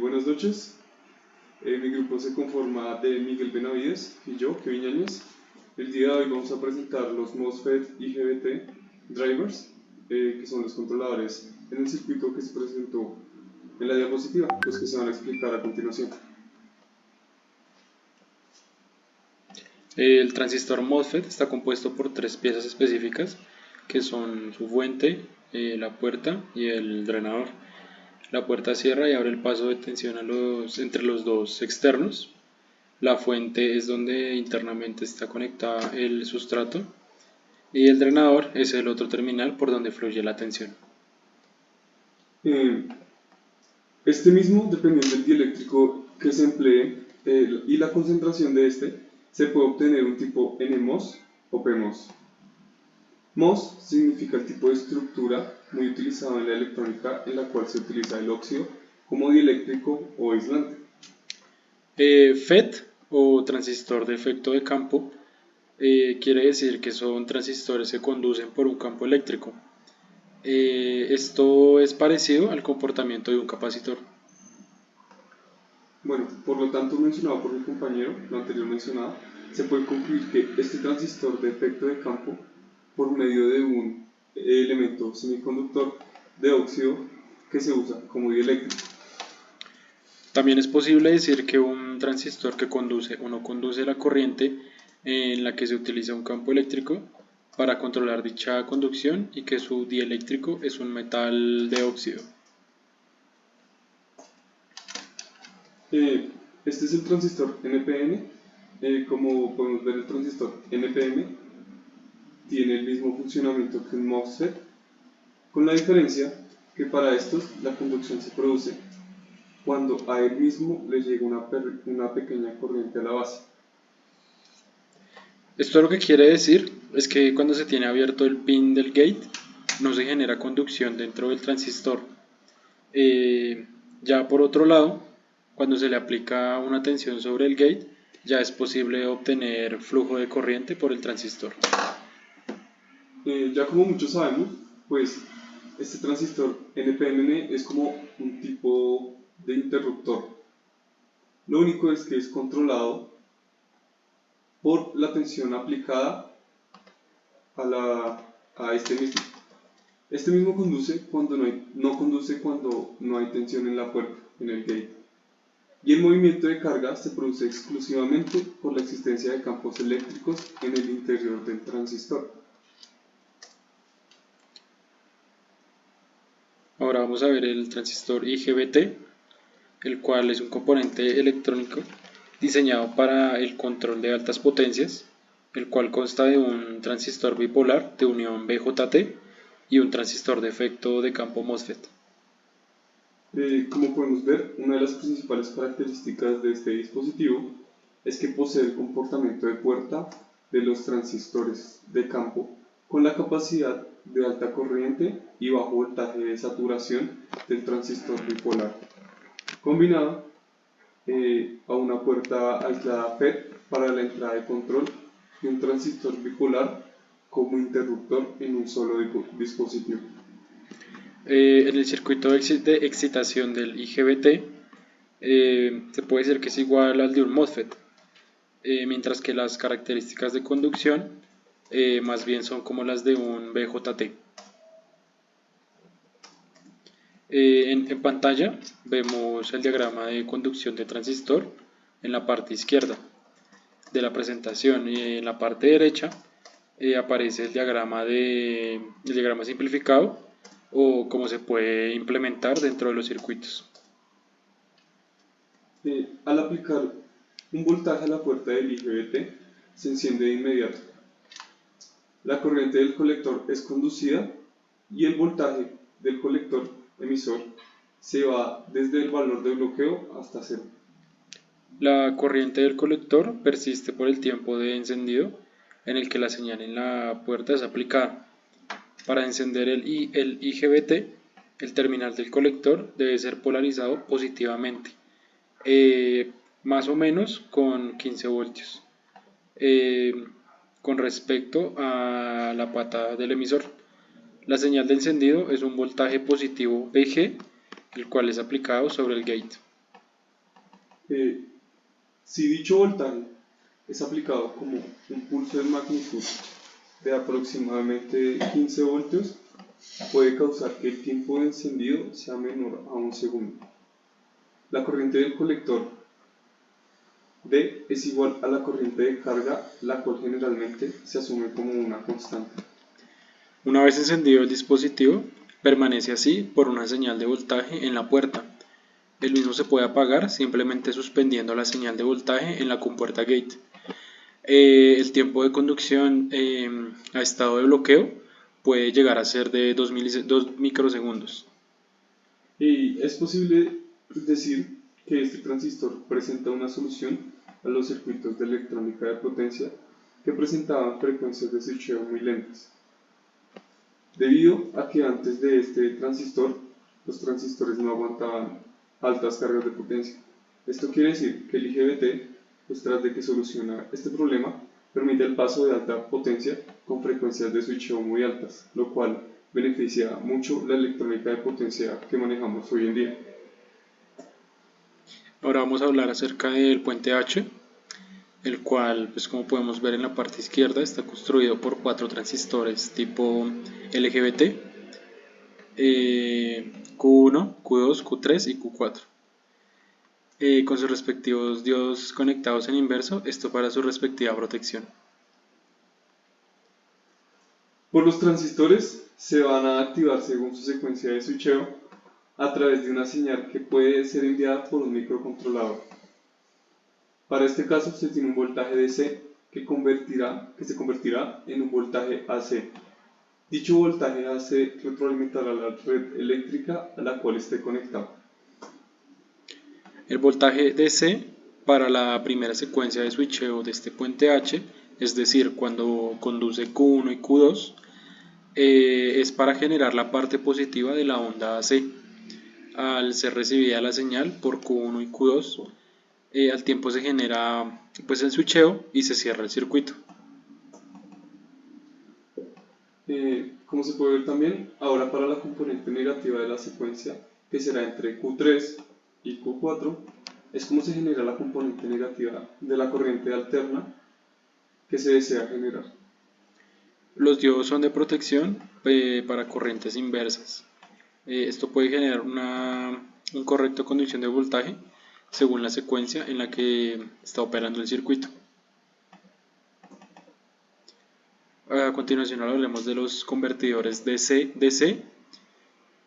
Buenas noches. Mi grupo se conforma de Miguel Benavides y yo, Kevin Yáñez. El día de hoy vamos a presentar los MOSFET IGBT drivers, que son los controladores en el circuito que se presentó en la diapositiva, los que se van a explicar a continuación. El transistor MOSFET está compuesto por tres piezas específicas, que son su fuente, la puerta y el drenador. La puerta cierra y abre el paso de tensión entre los dos externos. La fuente es donde internamente está conectada el sustrato y el drenador es el otro terminal por donde fluye la tensión. Este mismo, dependiendo del dieléctrico que se emplee y la concentración de este, se puede obtener un tipo NMOS o PMOS. MOS significa el tipo de estructura muy utilizado en la electrónica en la cual se utiliza el óxido como dieléctrico o aislante. FET o transistor de efecto de campo quiere decir que son transistores que conducen por un campo eléctrico. Esto es parecido al comportamiento de un capacitor. Bueno, por lo tanto mencionado por mi compañero, lo anterior mencionado, se puede concluir que este transistor de efecto de campo, por medio de un elemento semiconductor de óxido que se usa como dieléctrico. También es posible decir que un transistor que conduce o no conduce la corriente en la que se utiliza un campo eléctrico para controlar dicha conducción y que su dieléctrico es un metal de óxido. Este es el transistor NPN. Como podemos ver, el transistor NPN tiene el mismo funcionamiento que un MOSFET, con la diferencia que para estos la conducción se produce cuando a él mismo le llega una pequeña corriente a la base. Esto lo que quiere decir es que cuando se tiene abierto el pin del gate no se genera conducción dentro del transistor. Ya por otro lado, cuando se le aplica una tensión sobre el gate, ya es posible obtener flujo de corriente por el transistor. Ya como muchos sabemos, pues este transistor NPN es como un tipo de interruptor. Lo único es que es controlado por la tensión aplicada a este mismo. Este mismo conduce cuando no conduce cuando no hay tensión en la puerta, en el gate. Y el movimiento de carga se produce exclusivamente por la existencia de campos eléctricos en el interior del transistor. Ahora vamos a ver el transistor IGBT, el cual es un componente electrónico diseñado para el control de altas potencias, el cual consta de un transistor bipolar de unión BJT y un transistor de efecto de campo MOSFET. Como podemos ver, una de las principales características de este dispositivo es que posee el comportamiento de puerta de los transistores de campo con la capacidad de alta corriente y bajo voltaje de saturación del transistor bipolar, combinado a una puerta aislada FET para la entrada de control y un transistor bipolar como interruptor en un solo dispositivo. En el circuito de excitación del IGBT se puede decir que es igual al de un MOSFET, mientras que las características de conducción más bien son como las de un BJT. En pantalla vemos el diagrama de conducción de transistor en la parte izquierda de la presentación y en la parte derecha aparece el diagrama simplificado o cómo se puede implementar dentro de los circuitos. Al aplicar un voltaje a la puerta del IGBT, se enciende de inmediato. La corriente del colector es conducida y el voltaje del colector emisor se va desde el valor de bloqueo hasta cero. La corriente del colector persiste por el tiempo de encendido en el que la señal en la puerta es aplicada. Para encender el IGBT, el terminal del colector debe ser polarizado positivamente, más o menos con 15 voltios, con respecto a la pata del emisor. La señal de encendido es un voltaje positivo VG el cual es aplicado sobre el gate. Si dicho voltaje es aplicado como un pulso de magnitud de aproximadamente 15 voltios, puede causar que el tiempo de encendido sea menor a un segundo. La corriente del colector D es igual a la corriente de carga, la cual generalmente se asume como una constante. Una vez encendido el dispositivo, permanece así por una señal de voltaje en la puerta. El mismo se puede apagar simplemente suspendiendo la señal de voltaje en la compuerta gate. El tiempo de conducción a estado de bloqueo puede llegar a ser de 2 microsegundos. Y es posible decir que este transistor presenta una solución a los circuitos de electrónica de potencia que presentaban frecuencias de switcheo muy lentas. Debido a que antes de este transistor, los transistores no aguantaban altas cargas de potencia. Esto quiere decir que el IGBT, pues tras de que soluciona este problema, permite el paso de alta potencia con frecuencias de switcheo muy altas, lo cual beneficia mucho la electrónica de potencia que manejamos hoy en día. Ahora vamos a hablar acerca del puente H, el cual, pues como podemos ver en la parte izquierda, está construido por 4 transistores tipo LGBT, Q1, Q2, Q3 y Q4. Con sus respectivos diodos conectados en inverso, esto para su respectiva protección. Por los transistores se van a activar según su secuencia de switcheo a través de una señal que puede ser enviada por un microcontrolador. Para este caso se tiene un voltaje DC que se convertirá en un voltaje AC. Dicho voltaje AC retroalimentará la red eléctrica a la cual esté conectado. El voltaje DC para la primera secuencia de switcheo de este puente H, es decir, cuando conduce Q1 y Q2, es para generar la parte positiva de la onda AC. Al ser recibida la señal por Q1 y Q2, al tiempo se genera pues el switcheo y se cierra el circuito. Como se puede ver también, ahora para la componente negativa de la secuencia, que será entre Q3 y Q4, es como se genera la componente negativa de la corriente alterna que se desea generar. Los diodos son de protección para corrientes inversas. Esto puede generar una incorrecta conducción de voltaje según la secuencia en la que está operando el circuito. A continuación hablaremos de los convertidores DC-DC.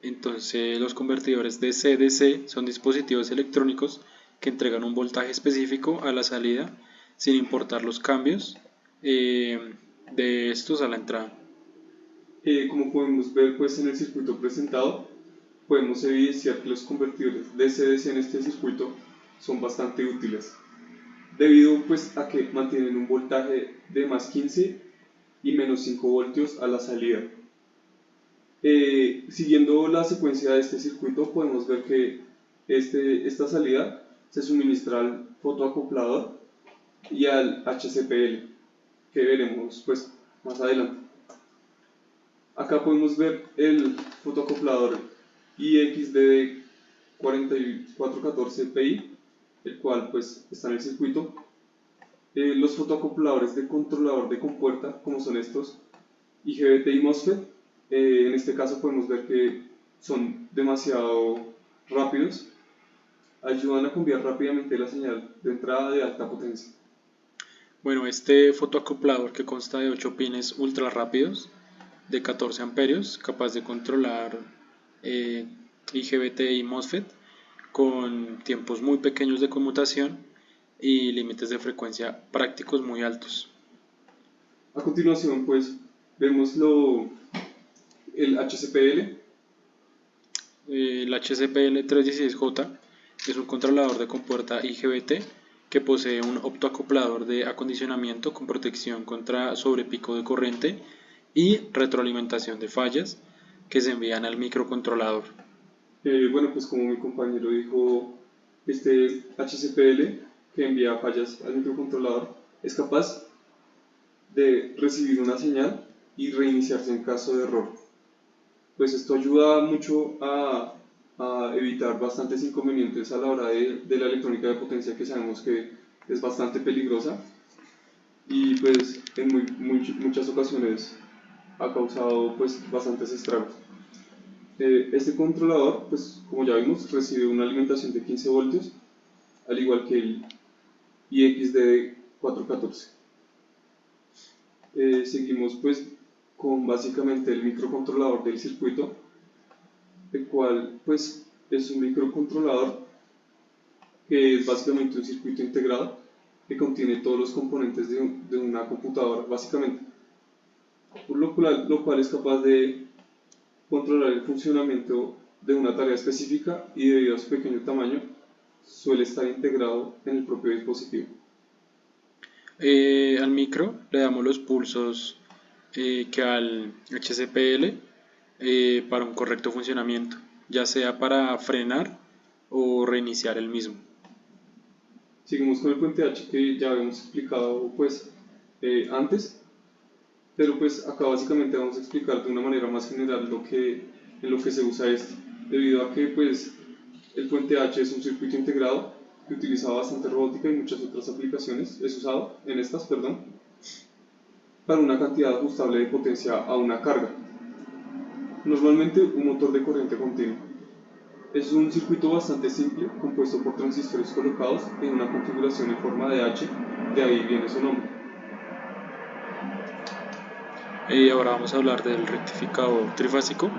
Entonces los convertidores DC-DC son dispositivos electrónicos que entregan un voltaje específico a la salida sin importar los cambios de estos a la entrada. Como podemos ver pues, en el circuito presentado, podemos evidenciar que los convertidores DC-DC en este circuito son bastante útiles, debido pues, a que mantienen un voltaje de más 15 y menos 5 voltios a la salida. Siguiendo la secuencia de este circuito, podemos ver que esta salida se suministra al fotoacoplador y al HCPL, que veremos pues, más adelante. Acá podemos ver el fotoacoplador IXDD4414PI, el cual pues, está en el circuito. Los fotoacopladores de controlador de compuerta, como son estos, IGBT y MOSFET, en este caso podemos ver que son demasiado rápidos, ayudan a cambiar rápidamente la señal de entrada de alta potencia. Bueno, este fotoacoplador que consta de 8 pines ultra rápidos de 14 amperios, capaz de controlar IGBT y MOSFET con tiempos muy pequeños de conmutación y límites de frecuencia prácticos muy altos. A continuación, pues, vemos el HCPL. El HCPL316J es un controlador de compuerta IGBT que posee un optoacoplador de acondicionamiento con protección contra sobrepico de corriente y retroalimentación de fallas que se envían al microcontrolador. Bueno, pues como mi compañero dijo, este HCPL que envía fallas al microcontrolador es capaz de recibir una señal y reiniciarse en caso de error. Pues esto ayuda mucho a a evitar bastantes inconvenientes a la hora de la electrónica de potencia, que sabemos que es bastante peligrosa y pues en muchas ocasiones ha causado pues bastantes estragos. Este controlador, pues como ya vimos, recibe una alimentación de 15 voltios, al igual que el IXD 414. Seguimos pues con básicamente el microcontrolador del circuito, el cual pues es un microcontrolador que es básicamente un circuito integrado que contiene todos los componentes de una computadora básicamente, por lo cual es capaz de controlar el funcionamiento de una tarea específica y debido a su pequeño tamaño suele estar integrado en el propio dispositivo. Al micro le damos los pulsos que al HCPL para un correcto funcionamiento, ya sea para frenar o reiniciar el mismo. Seguimos con el puente H que ya habíamos explicado pues antes, pero pues acá básicamente vamos a explicar de una manera más general en lo que se usa esto, debido a que pues el puente H es un circuito integrado que utiliza bastante robótica y muchas otras aplicaciones, es usado en estas, perdón, para una cantidad ajustable de potencia a una carga, normalmente un motor de corriente continua. Es un circuito bastante simple, compuesto por transistores colocados en una configuración en forma de H, de ahí viene su nombre. Ahora vamos a hablar del rectificador trifásico,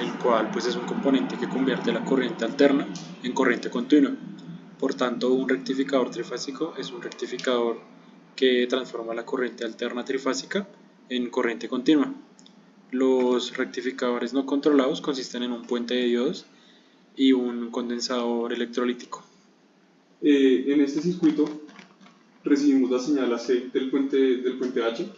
el cual pues es un componente que convierte la corriente alterna en corriente continua. Por tanto, un rectificador trifásico es un rectificador que transforma la corriente alterna trifásica en corriente continua. Los rectificadores no controlados consisten en un puente de diodos y un condensador electrolítico. En este circuito recibimos la señal AC del puente H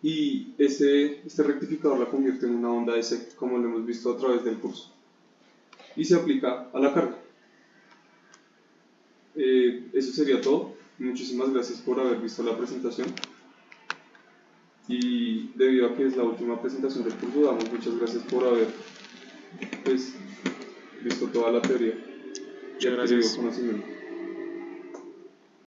y este rectificador la convierte en una onda DC, como lo hemos visto a través del curso, y se aplica a la carga. Eso sería todo. Muchísimas gracias por haber visto la presentación y debido a que es la última presentación del curso, damos muchas gracias por haber pues, visto toda la teoría y Muchas adquirido gracias. conocimiento.